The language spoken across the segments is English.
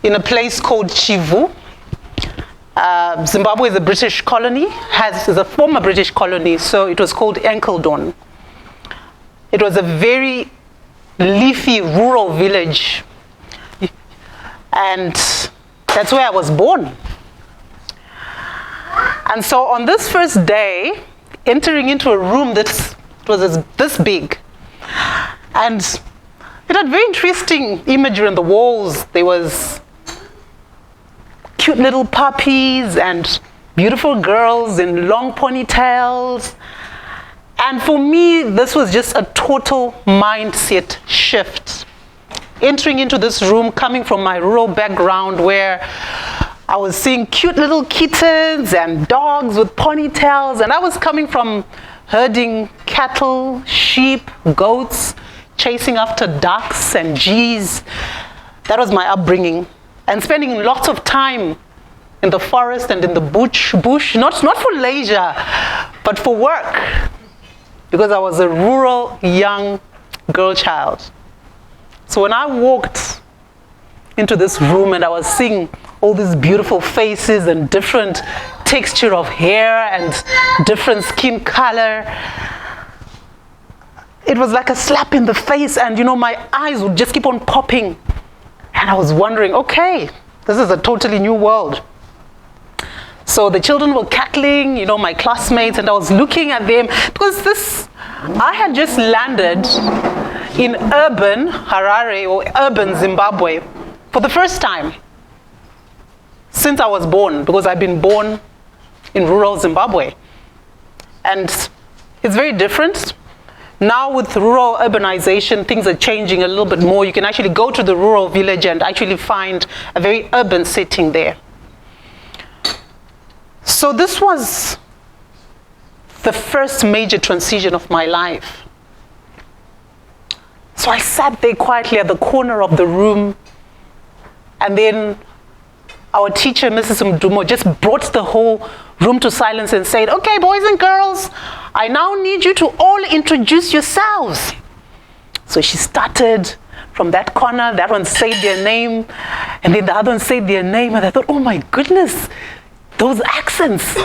in a place called Chivu. Zimbabwe is a British colony, is a former British colony, so it was called Enkledon. It was a very leafy rural village, and that's where I was born. And so on this first day, entering into a room that was this big, and it had very interesting imagery on the walls. There was cute little puppies and beautiful girls in long ponytails. And for me, this was just a total mindset shift. Entering into this room, coming from my rural background where I was seeing cute little kittens and dogs with ponytails, and I was coming from herding cattle, sheep, goats, chasing after ducks and geese. That was my upbringing. And spending lots of time in the forest and in the bush, not for leisure, but for work, because I was a rural young girl child. So when I walked into this room and I was seeing all these beautiful faces and different texture of hair and different skin color, it was like a slap in the face, and my eyes would just keep on popping. And I was wondering, okay, this is a totally new world. So the children were cackling, my classmates, and I was looking at them because I had just landed in urban Harare or urban Zimbabwe for the first time since I was born, because I've been born in rural Zimbabwe. And it's very different. Now with rural urbanization, things are changing a little bit more. You can actually go to the rural village and actually find a very urban setting there. So this was the first major transition of my life. So I sat there quietly at the corner of the room, and then our teacher, Mrs. Mdumo, just brought the whole room to silence and said, okay, boys and girls, I now need you to all introduce yourselves. So she started from that corner. That one said their name, and then the other one said their name, and I thought, oh my goodness, those accents.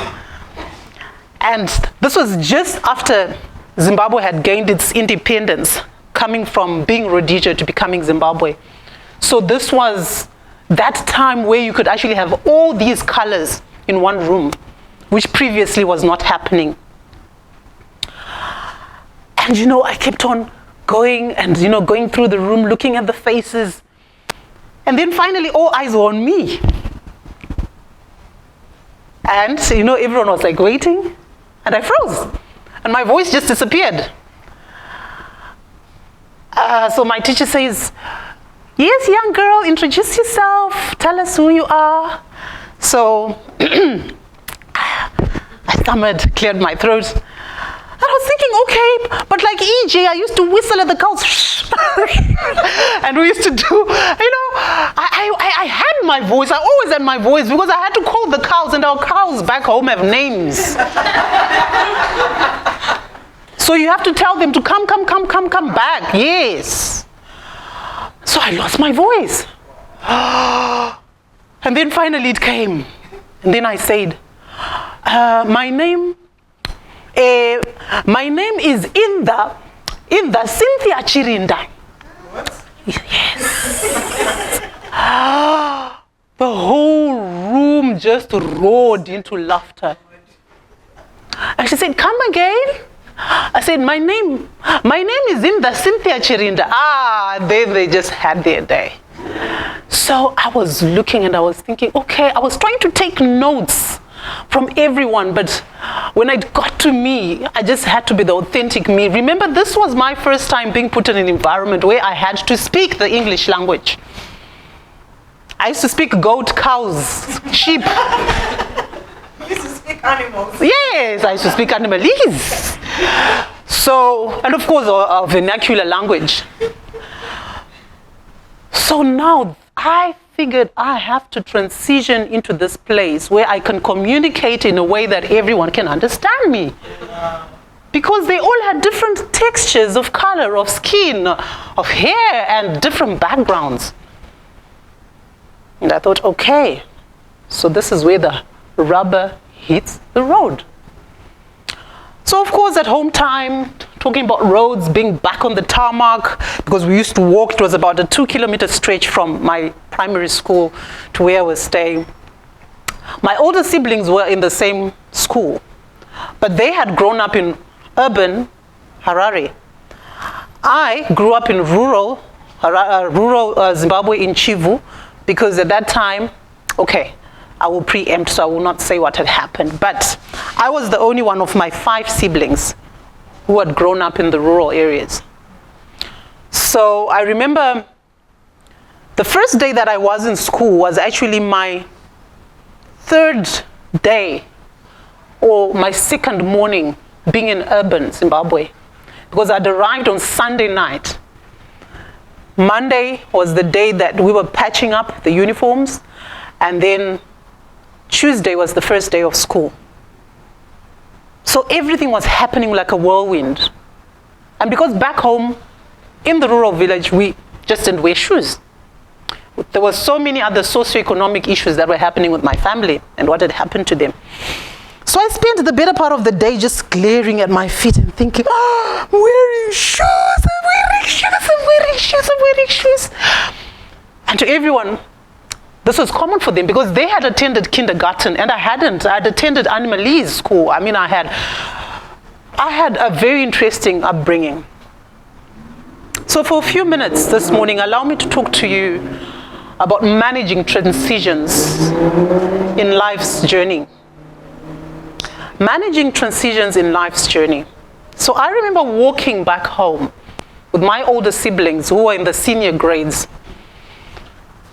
And this was just after Zimbabwe had gained its independence, coming from being Rhodesia to becoming Zimbabwe. So this was that time where you could actually have all these colors in one room, which previously was not happening. And I kept on going and going through the room, looking at the faces. And then finally all eyes were on me. And everyone was like waiting, and I froze. And my voice just disappeared. So my teacher says, yes, young girl, introduce yourself. Tell us who you are. So I stammered, cleared my throat. And I was thinking, okay, but like EJ, I used to whistle at the cows. And we used to do, I had my voice. I always had my voice because I had to call the cows, and our cows back home have names. So you have to tell them to come back. Yes. So I lost my voice. And then finally it came. And then I said, my name is Inda Cynthia Chirinda. What? Yes. The whole room just roared into laughter. And she said, come again? I said, my name is Inda Cynthia Chirinda. Then they just had their day. So I was looking and I was thinking, okay, I was trying to take notes from everyone, but when it got to me, I just had to be the authentic me. Remember, this was my first time being put in an environment where I had to speak the English language. I used to speak goat, cows, sheep. You used to speak animals? Yes, I used to speak animalese. So, and of course, our vernacular language. So now I figured I have to transition into this place where I can communicate in a way that everyone can understand me. Because they all had different textures of color, of skin, of hair, and different backgrounds. And I thought, okay, so this is where the rubber hits the road. So of course at home time, talking about roads being back on the tarmac, because we used to walk, it was about a 2-kilometer stretch from my primary school to where I was staying. My older siblings were in the same school, but they had grown up in urban Harare. I grew up in rural Zimbabwe in Chivu, because at that time, okay, I will preempt, so I will not say what had happened, but I was the only one of my 5 siblings who had grown up in the rural areas. So I remember the first day that I was in school was actually my 3rd day, or my 2nd morning being in urban Zimbabwe, because I'd arrived on Sunday night. Monday was the day that we were patching up the uniforms, and then Tuesday was the first day of school. So everything was happening like a whirlwind. And because back home in the rural village, we just didn't wear shoes. There were so many other socioeconomic issues that were happening with my family and what had happened to them. So I spent the better part of the day just glaring at my feet and thinking, oh, I'm wearing shoes, I'm wearing shoes, I'm wearing shoes, I'm wearing shoes. And to everyone, this was common for them because they had attended kindergarten and I hadn't. I had attended Animalese school. I mean, I had a very interesting upbringing. So for a few minutes this morning, allow me to talk to you about managing transitions in life's journey. Managing transitions in life's journey. So I remember walking back home with my older siblings who were in the senior grades.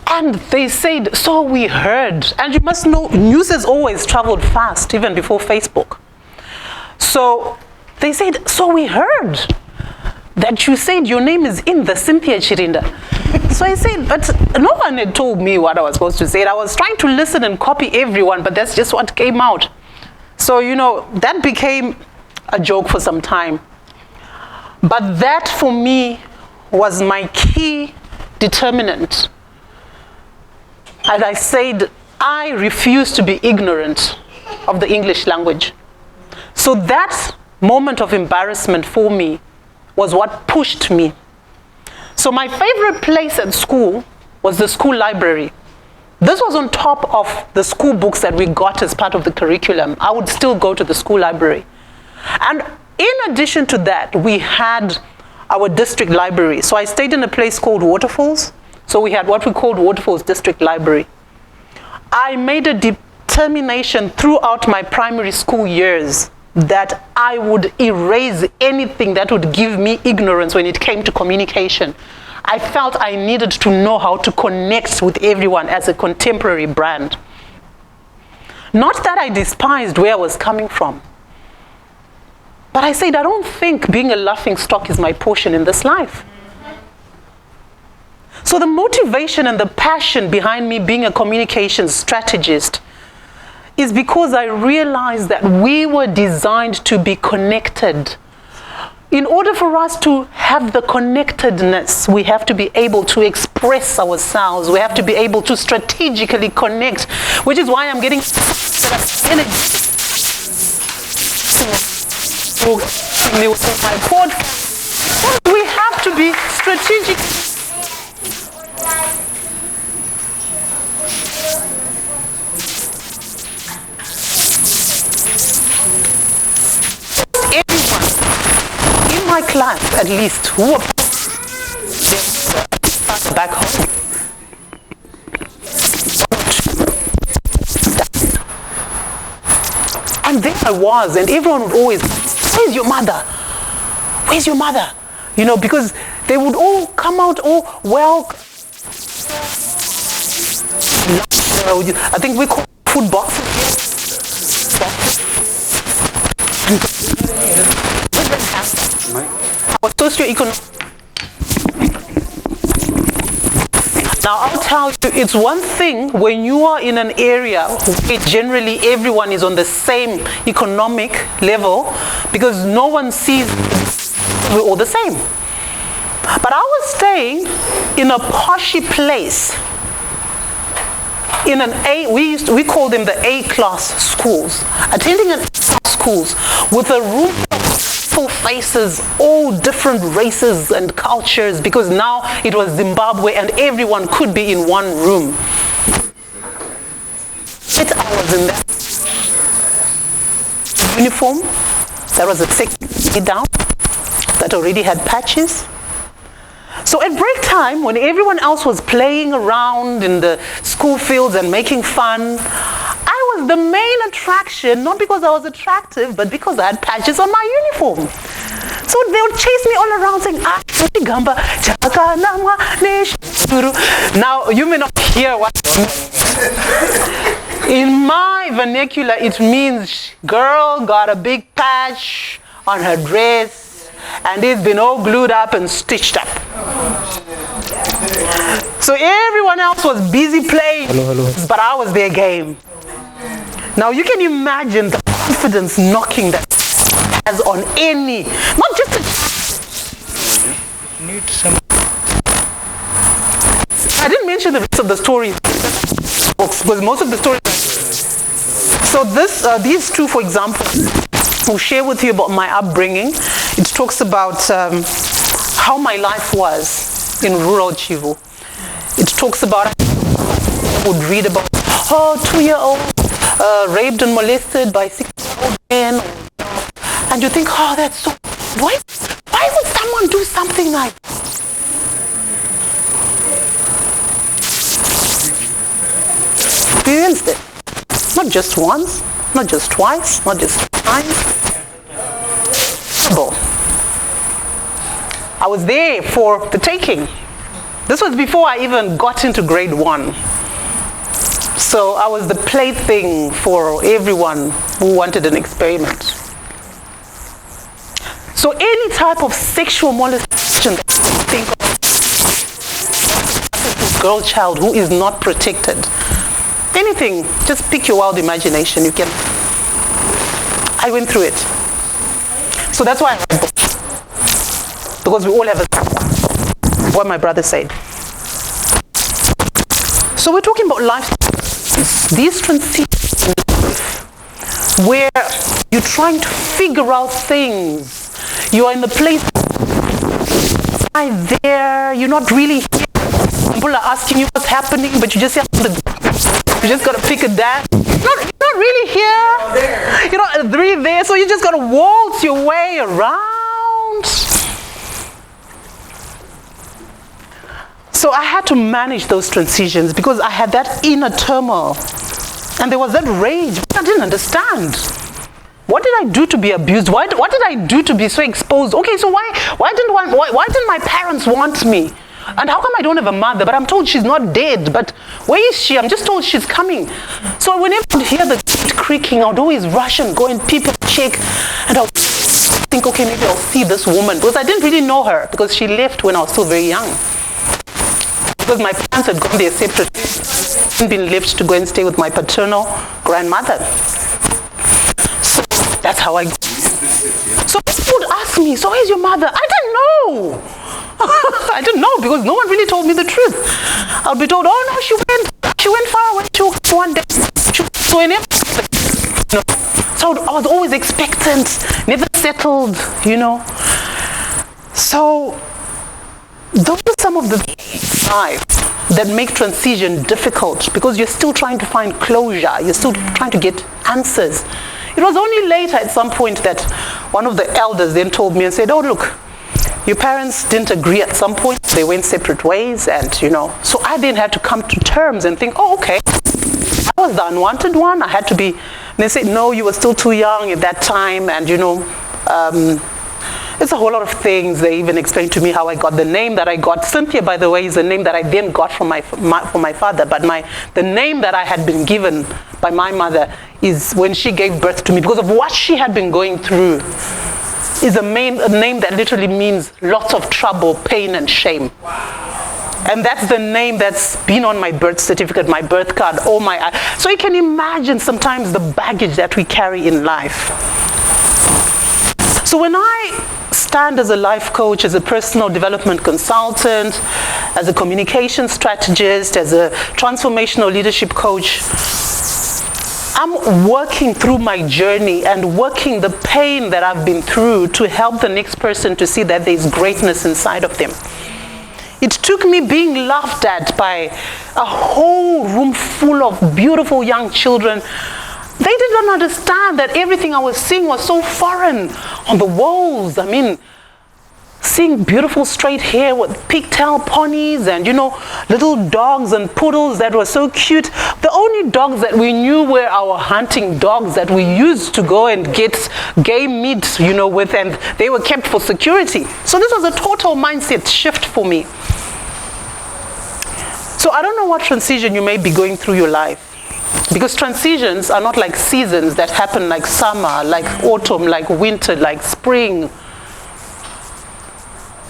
And they said, so we heard. And you must know, news has always traveled fast, even before Facebook. So they said, so we heard that you said your name is in the Cynthia Chirinda. So I said, but no one had told me what I was supposed to say. I was trying to listen and copy everyone, but that's just what came out. So, you know, that became a joke for some time. But that for me was my key determinant. And I said, I refuse to be ignorant of the English language. So that moment of embarrassment for me was what pushed me. So my favorite place at school was the school library. This was on top of the school books that we got as part of the curriculum. I would still go to the school library. And in addition to that, we had our district library. So I stayed in a place called Waterfalls. So we had what we called Waterfalls District Library. I made a determination throughout my primary school years that I would erase anything that would give me ignorance when it came to communication. I felt I needed to know how to connect with everyone as a contemporary brand. Not that I despised where I was coming from, but I said, I don't think being a laughing stock is my portion in this life. So the motivation and the passion behind me being a communications strategist is because I realized that we were designed to be connected. In order for us to have the connectedness, we have to be able to express ourselves. We have to be able to strategically connect, which is why I'm getting energy. My podcast. We have to be strategic. My class, at least, who were back home. And there I was, and everyone would always, where's your mother? Where's your mother? You know, because they would all come out all well. I think we call food boxes. Our socioeconomic. Now I'll tell you, it's one thing when you are in an area where generally everyone is on the same economic level because no one sees we're all the same. But I was staying in a poshy place in an A, we call them the A-class schools, attending an A-class schools with a room of full faces, all different races and cultures, because now it was Zimbabwe and everyone could be in one room. 8 hours in that uniform, that was a second down, that already had patches. So at break time, when everyone else was playing around in the school fields and making fun, I was the main attraction, not because I was attractive, but because I had patches on my uniform. So they would chase me all around saying, now you may not hear what in my vernacular it means girl got a big patch on her dress and it's been all glued up and stitched up. So everyone else was busy playing, but I was their game. Now you can imagine the confidence knocking that has on any, not just I didn't mention the rest of the stories because most of the stories. So these two, for example, will share with you about my upbringing. It talks about how my life was in rural Chivu. It talks about, I would read about, 2-year-old raped and molested by 6-year-old men. And you think, oh, that's so, why would someone do something like that? Experienced it. Not just once, not just twice, not just 3 times. I was there for the taking. This was before I even got into grade 1. So I was the plaything for everyone who wanted an experiment. So any type of sexual molestation that you think of, a girl child who is not protected, anything, just pick your wild imagination. You can. I went through it. So that's why I write books. Because we all have what my brother said. So we're talking about life. These transitions where you're trying to figure out things. You are in the place right there. You're not really here. People are asking you what's happening, but you just have to. You just gotta pick a dad. You're not really here. You're not really there, so you just gotta waltz your way around. So I had to manage those transitions because I had that inner turmoil. And there was that rage. I didn't understand. What did I do to be abused? What did I do to be so exposed? Okay, so why didn't my parents want me? And how come I don't have a mother? But I'm told she's not dead. But where is she? I'm just told she's coming. So whenever I would hear the gate creaking, I would always rush and go and peep and check. And I would think, okay, maybe I'll see this woman. Because I didn't really know her because she left when I was still very young. Because my parents had gone their separate ways, and been left to go and stay with my paternal grandmother. So that's how I go. So people would ask me, so where's your mother? I didn't know. I didn't know because no one really told me the truth. I'll be told, oh no, she went far away. She went one day. So whenever, so I was always expectant, never settled, So those are some of the life that make transition difficult because you're still trying to find closure. You're still trying to get answers. It was only later at some point that one of the elders then told me and said, oh look, your parents didn't agree at some point. They went separate ways and, So I then had to come to terms and think, oh, okay. I was the unwanted one. I had to be. And they said, no, you were still too young at that time. And, it's a whole lot of things. They even explained to me how I got the name that I got. Cynthia, by the way, is a name that I then got from my father. But the name that I had been given by my mother is when she gave birth to me because of what she had been going through. Is a name that literally means lots of trouble, pain, and shame. Wow. And that's the name that's been on my birth certificate, my birth card, so you can imagine sometimes the baggage that we carry in life. So when I stand as a life coach, as a personal development consultant, as a communication strategist, as a transformational leadership coach. I'm working through my journey and working the pain that I've been through to help the next person to see that there's greatness inside of them. It took me being laughed at by a whole room full of beautiful young children. They did not understand that everything I was seeing was so foreign on the walls. I mean, seeing beautiful straight hair with pigtail ponies and, little dogs and poodles that were so cute. The only dogs that we knew were our hunting dogs that we used to go and get game meat, with, and they were kept for security. So this was a total mindset shift for me. So I don't know what transition you may be going through your life. Because transitions are not like seasons that happen like summer, like autumn, like winter, like spring.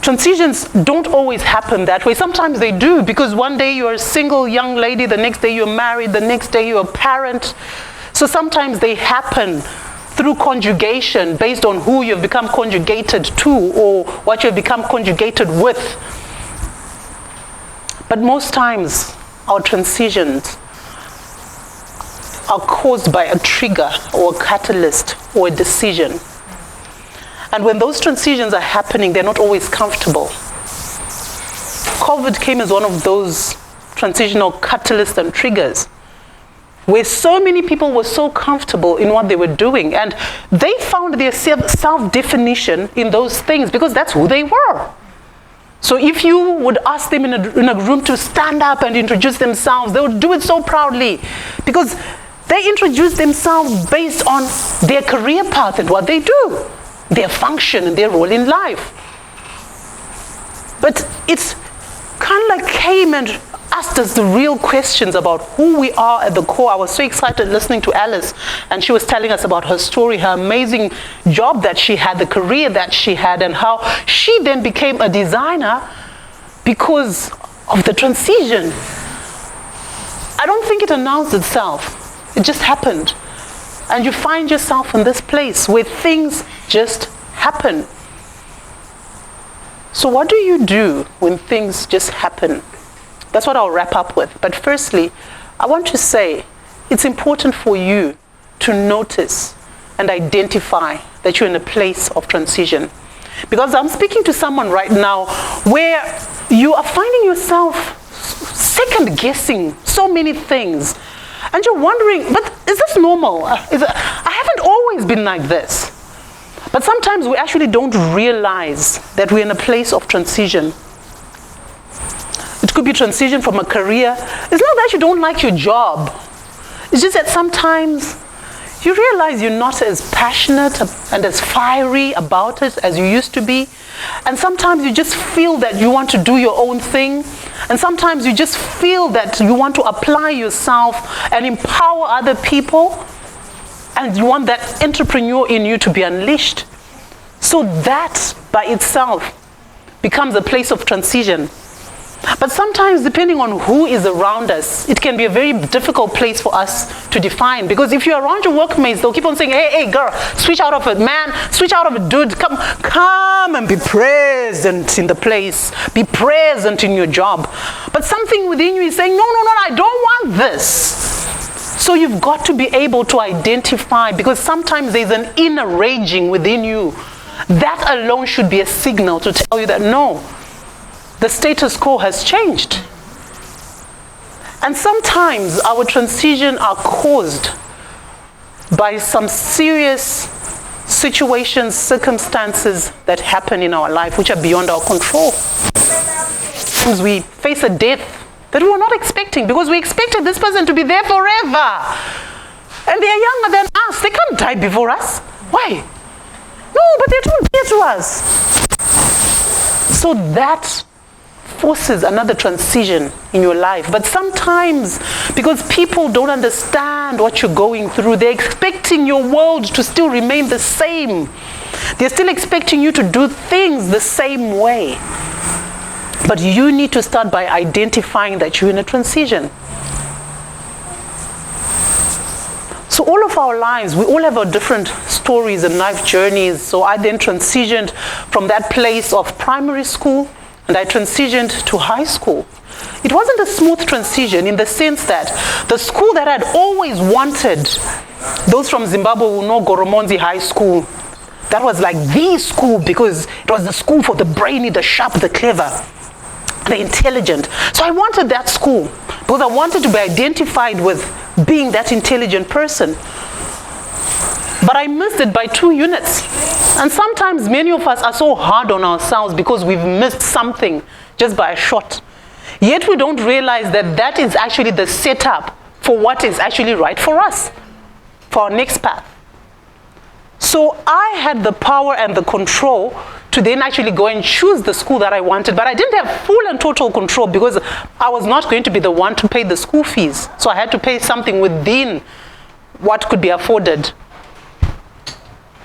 Transitions don't always happen that way. Sometimes they do, because one day you're a single young lady, the next day you're married, the next day you're a parent. So sometimes they happen through conjugation based on who you've become conjugated to or what you've become conjugated with. But most times our transitions are caused by a trigger or a catalyst or a decision. And when those transitions are happening, they're not always comfortable. COVID came as one of those transitional catalysts and triggers, where so many people were so comfortable in what they were doing, and they found their self-definition in those things because that's who they were. So if you would ask them in a room to stand up and introduce themselves, they would do it so proudly because they introduce themselves based on their career path and what they do, their function and their role in life. But it's kind of like came and asked us the real questions about who we are at the core. I was so excited listening to Alice, and she was telling us about her story, her amazing job that she had, the career that she had, and how she then became a designer because of the transition. I don't think it announced itself. It just happened. And you find yourself in this place where things just happen. So what do you do when things just happen? That's what I'll wrap up with. But firstly, I want to say it's important for you to notice and identify that you're in a place of transition. Because I'm speaking to someone right now where you are finding yourself second guessing so many things. And you're wondering, but is this normal? I haven't always been like this. But sometimes we actually don't realize that we're in a place of transition. It could be transition from a career. It's not that you don't like your job. It's just that sometimes you realize you're not as passionate and as fiery about it as you used to be. And sometimes you just feel that you want to do your own thing. And sometimes you just feel that you want to apply yourself and empower other people. And you want that entrepreneur in you to be unleashed. So that by itself becomes a place of transition. But sometimes, depending on who is around us, it can be a very difficult place for us to define. Because if you're around your workmates, they'll keep on saying, hey, girl, switch out of it, man, switch out of it, dude, come and be present in the place. Be present in your job. But something within you is saying, no, I don't want this. So you've got to be able to identify, because sometimes there's an inner raging within you. That alone should be a signal to tell you that no, the status quo has changed. And sometimes our transition are caused by some serious situations, circumstances that happen in our life which are beyond our control. Sometimes we face a death that we were not expecting because we expected this person to be there forever. And they are younger than us. They can't die before us. Why? No, but they're too dear to us. So that forces another transition in your life. But sometimes, because people don't understand what you're going through, they're expecting your world to still remain the same. They're still expecting you to do things the same way. But you need to start by identifying that you're in a transition. So all of our lives, we all have our different stories and life journeys. So I then transitioned from that place of primary school, and I transitioned to high school. It wasn't a smooth transition in the sense that the school that I'd always wanted, those from Zimbabwe will know Goromonzi High School. That was like the school because it was the school for the brainy, the sharp, the clever, the intelligent. So I wanted that school because I wanted to be identified with being that intelligent person. But I missed it by 2 units. And sometimes many of us are so hard on ourselves because we've missed something just by a shot. Yet we don't realize that that is actually the setup for what is actually right for us, for our next path. So I had the power and the control to then actually go and choose the school that I wanted, but I didn't have full and total control because I was not going to be the one to pay the school fees. So I had to pay something within what could be afforded.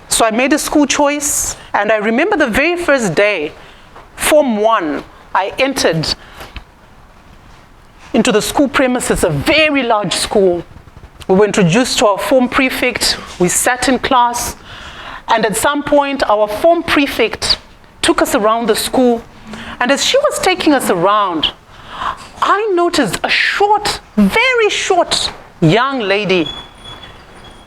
So I made a school choice, and I remember the very first day, Form 1, I entered into the school premises, a very large school. We were introduced to our form prefect. We sat in class, and at some point, our form prefect took us around the school. And as she was taking us around, I noticed a short, very short young lady.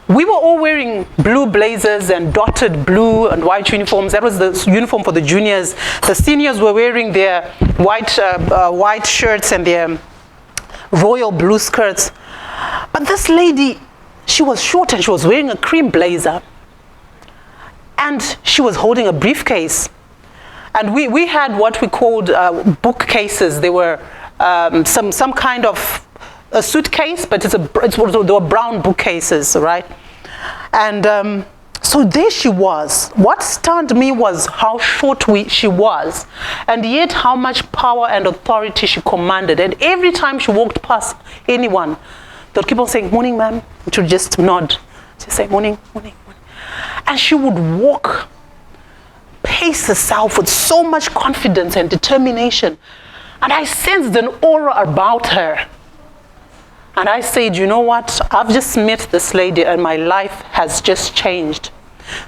We were all wearing blue blazers and dotted blue and white uniforms. That was the uniform for the juniors. The seniors were wearing their white shirts and their royal blue skirts. But this lady, she was short and she was wearing a cream blazer. And she was holding a briefcase. And we had what we called bookcases. They were some kind of a suitcase, but they were brown bookcases, right? And so there she was. What stunned me was how short she was, and yet how much power and authority she commanded. And every time she walked past anyone, they'd keep on saying, "Morning, ma'am." She would just nod. She'd say, "Morning, morning, morning." And she would walk, pace herself with so much confidence and determination. And I sensed an aura about her. And I said, you know what? I've just met this lady and my life has just changed.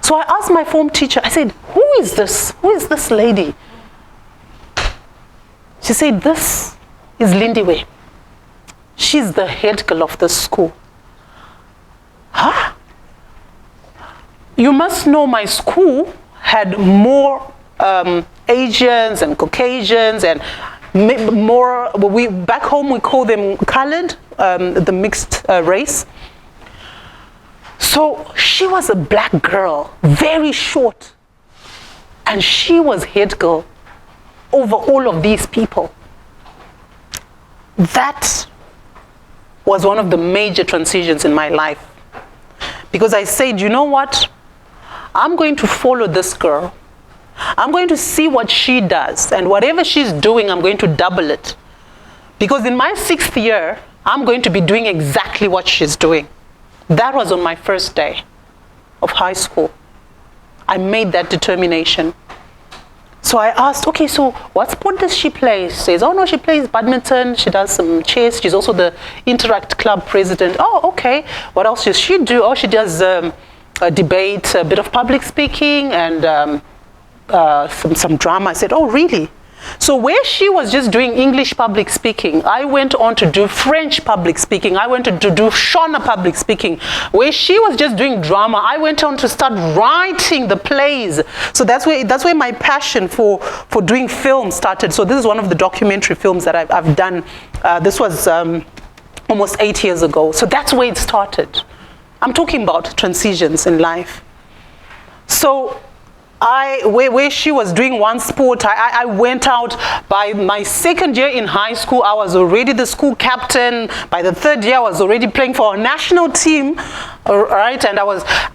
So I asked my form teacher, I said, who is this? Who is this lady? She said, this is Lindiwe. She's the head girl of the school. Huh? You must know my school had more Asians and Caucasians and more, back home we call them colored, the mixed race. So she was a black girl, very short, and she was head girl over all of these people. That was one of the major transitions in my life, because I said, you know what? I'm going to follow this girl. I'm going to see what she does, and whatever she's doing, I'm going to double it. Because in my 6th year, I'm going to be doing exactly what she's doing. That was on my first day of high school. I made that determination. So I asked, okay, so what sport does she play? She says, oh no, she plays badminton, she does some chess, she's also the Interact Club president. Oh, okay, what else does she do? Oh, she does a debate, a bit of public speaking, and some drama. I said, oh, really? So where she was just doing English public speaking, I went on to do French public speaking. I went to do Shona public speaking. Where she was just doing drama, I went on to start writing the plays. So that's where my passion for doing film started. So this is one of the documentary films that I've done. This was almost 8 years ago. So that's where it started. I'm talking about transitions in life. So where she was doing one sport, I went out. By my 2nd year in high school, I was already the school captain. By the 3rd year, I was already playing for our national team, right? And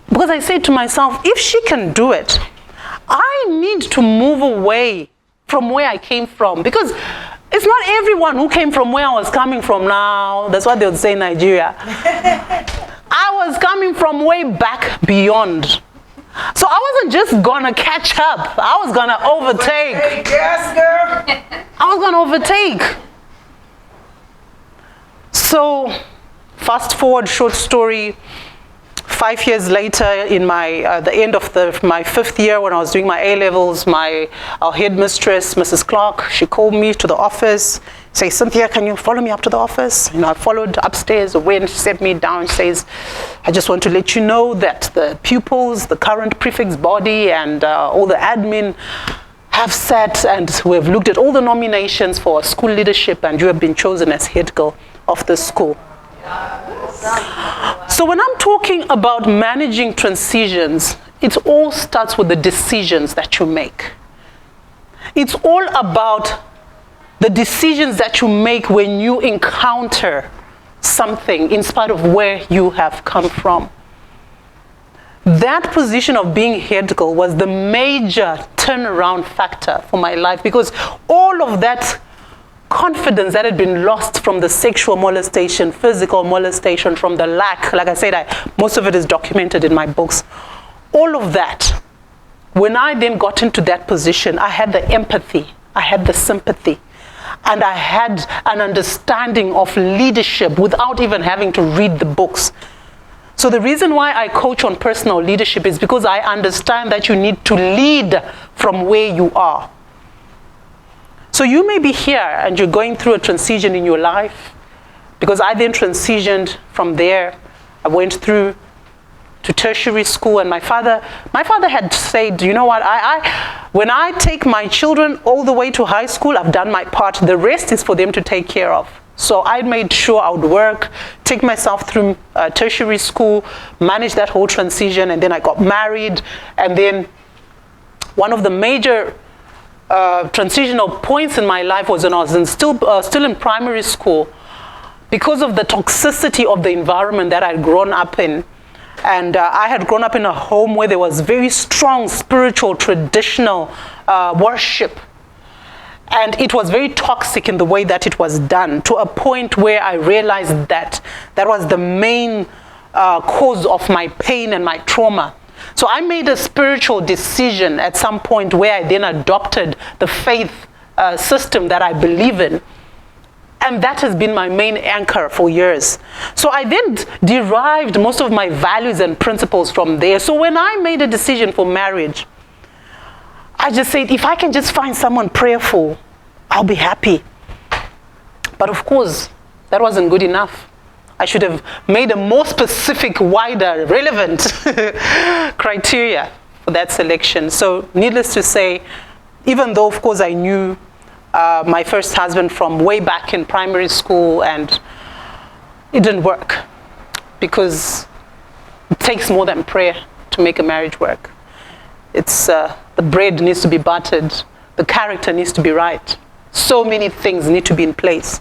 because I said to myself, if she can do it, I need to move away from where I came from, because it's not everyone who came from where I was coming from now. That's what they would say in Nigeria. I was coming from way back beyond. So I wasn't just gonna catch up. I was gonna overtake. Yes, girl. I was gonna overtake. So, fast forward, short story. 5 years later, in the end of my 5th year, when I was doing my A-levels, our headmistress, Mrs. Clark, she called me to the office, say, Cynthia, can you follow me up to the office? I followed upstairs, went, she set me down, says, I just want to let you know that the pupils, the current prefect's body, and all the admin have sat, and we have looked at all the nominations for school leadership, and you have been chosen as head girl of the school. So when I'm talking about managing transitions, it all starts with the decisions that you make. It's all about the decisions that you make when you encounter something in spite of where you have come from. That position of being head girl was the major turnaround factor for my life, because all of that confidence that had been lost from the sexual molestation, physical molestation, from the lack, like I said, most of it is documented in my books. All of that, when I then got into that position, I had the empathy, I had the sympathy, and I had an understanding of leadership without even having to read the books. So the reason why I coach on personal leadership is because I understand that you need to lead from where you are. So you may be here and you're going through a transition in your life, because I then transitioned from there. I went through to tertiary school, and my father had said, you know what, when I take my children all the way to high school, I've done my part. The rest is for them to take care of. So I made sure I would work, take myself through tertiary school, manage that whole transition, and then I got married. And then one of the major transitional points in my life was when I was still in primary school, because of the toxicity of the environment that I'd grown up in. And I had grown up in a home where there was very strong spiritual, traditional worship. And it was very toxic in the way that it was done, to a point where I realized that that was the main cause of my pain and my trauma. So I made a spiritual decision at some point where I then adopted the faith system that I believe in. And that has been my main anchor for years. So I then derived most of my values and principles from there. So when I made a decision for marriage, I just said, if I can just find someone prayerful, I'll be happy. But of course, that wasn't good enough. I should have made a more specific, wider, relevant criteria for that selection. So needless to say, even though, of course, I knew my first husband from way back in primary school, and it didn't work, because it takes more than prayer to make a marriage work. It's the bread needs to be buttered, the character needs to be right. So many things need to be in place.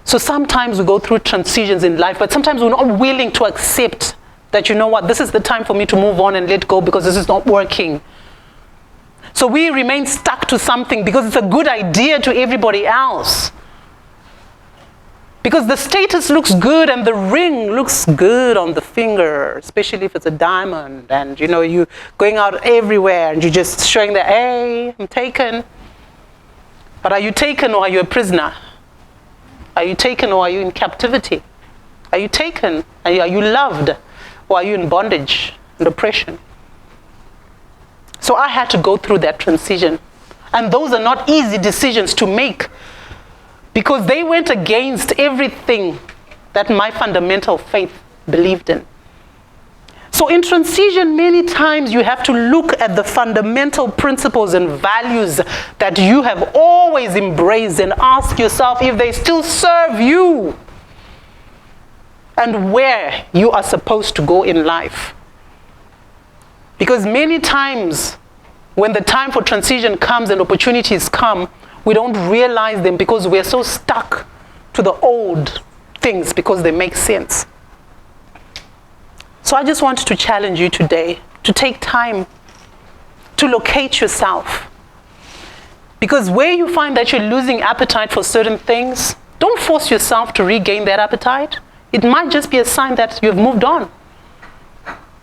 So sometimes we go through transitions in life, but sometimes we're not willing to accept that, you know what, this is the time for me to move on and let go, because this is not working. So we remain stuck to something because it's a good idea to everybody else. Because the status looks good and the ring looks good on the finger, especially if it's a diamond, and you know, you're going out everywhere and you're just showing that, hey, I'm taken. But are you taken, or are you a prisoner? Are you taken, or are you in captivity? Are you taken? Are you loved? Or are you in bondage and oppression? So I had to go through that transition. And those are not easy decisions to make, because they went against everything that my fundamental faith believed in. So in transition, many times you have to look at the fundamental principles and values that you have always embraced and ask yourself if they still serve you and where you are supposed to go in life. Because many times when the time for transition comes and opportunities come, we don't realize them because we're so stuck to the old things because they make sense. So I just wanted to challenge you today to take time to locate yourself. Because where you find that you're losing appetite for certain things, don't force yourself to regain that appetite. It might just be a sign that you've moved on.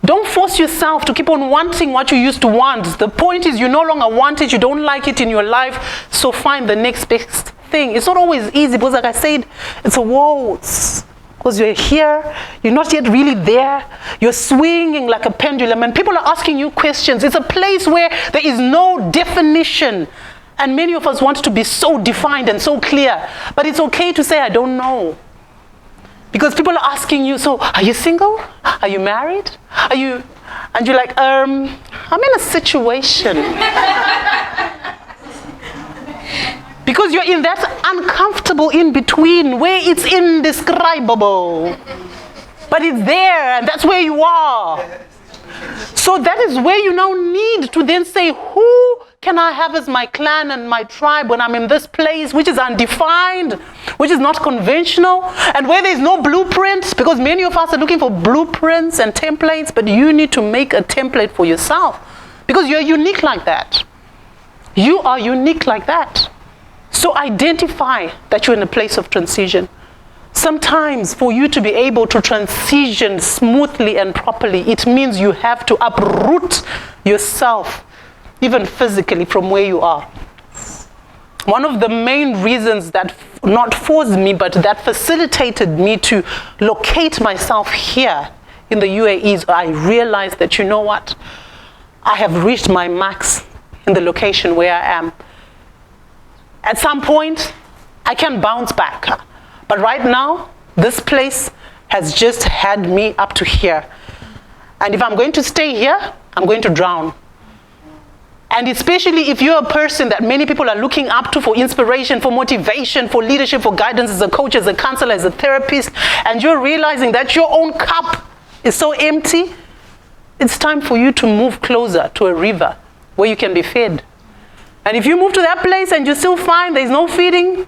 Don't force yourself to keep on wanting what you used to want. The point is you no longer want it, you don't like it in your life, so find the next best thing. It's not always easy because, like I said, it's a waltz because you're here, you're not yet really there, you're swinging like a pendulum, and people are asking you questions. It's a place where there is no definition, and many of us want to be so defined and so clear, but it's okay to say, I don't know. Because people are asking you, so are you single? Are you married? Are you, and you're like, I'm in a situation. Because you're in that uncomfortable in-between where it's indescribable. But it's there, and that's where you are. So that is where you now need to then say, who can I have as my clan and my tribe when I'm in this place which is undefined, which is not conventional, and where there's no blueprint, because many of us are looking for blueprints and templates, but you need to make a template for yourself because you're unique like that. You are unique like that. So identify that you're in a place of transition. Sometimes for you to be able to transition smoothly and properly, it means you have to uproot yourself, even physically, from where you are. One of the main reasons that not forced me, but that facilitated me to locate myself here in the UAE is I realized that, you know what? I have reached my max in the location where I am. At some point, I can bounce back. But right now, this place has just had me up to here. And if I'm going to stay here, I'm going to drown. And especially if you're a person that many people are looking up to for inspiration, for motivation, for leadership, for guidance as a coach, as a counselor, as a therapist, and you're realizing that your own cup is so empty, it's time for you to move closer to a river where you can be fed. And if you move to that place and you still find there's no feeding,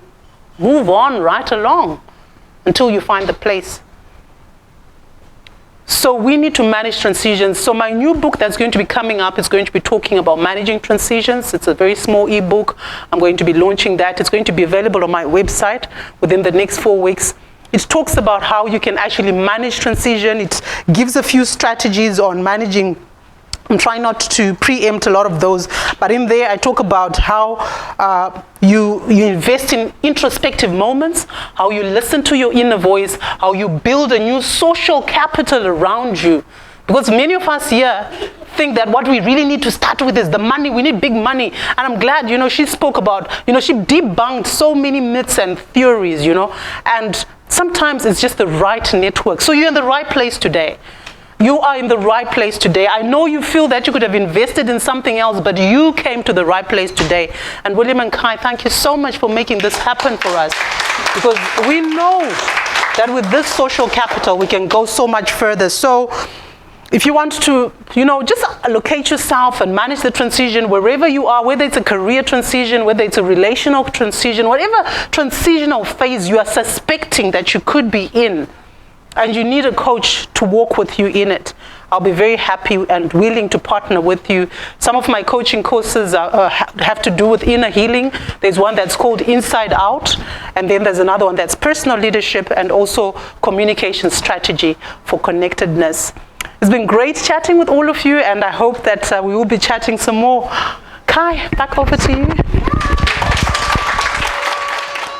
move on right along until you find the place. So we need to manage transitions. So my new book that's going to be coming up is going to be talking about managing transitions. It's a very small ebook. I'm going to be launching that. It's going to be available on my website within the next 4 weeks. It talks about how you can actually manage transition. It gives a few strategies on managing. I'm trying not to preempt a lot of those, but in there I talk about how you invest in introspective moments, how you listen to your inner voice, how you build a new social capital around you. Because many of us here think that what we really need to start with is the money. We need big money. And I'm glad, she spoke about, she debunked so many myths and theories, and sometimes it's just the right network. So you're in the right place today. You are in the right place today. I know you feel that you could have invested in something else, but you came to the right place today. And William and Kai, thank you so much for making this happen for us. Because we know that with this social capital, we can go so much further. So if you want to, just allocate yourself and manage the transition wherever you are, whether it's a career transition, whether it's a relational transition, whatever transitional phase you are suspecting that you could be in, and you need a coach to walk with you in it, I'll be very happy and willing to partner with you. Some of my coaching courses have to do with inner healing. There's one that's called Inside Out, and then there's another one that's personal leadership and also communication strategy for connectedness. It's been great chatting with all of you, and I hope that we will be chatting some more. Kai, back over to you.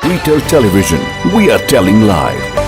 We Tell Television. We are telling live.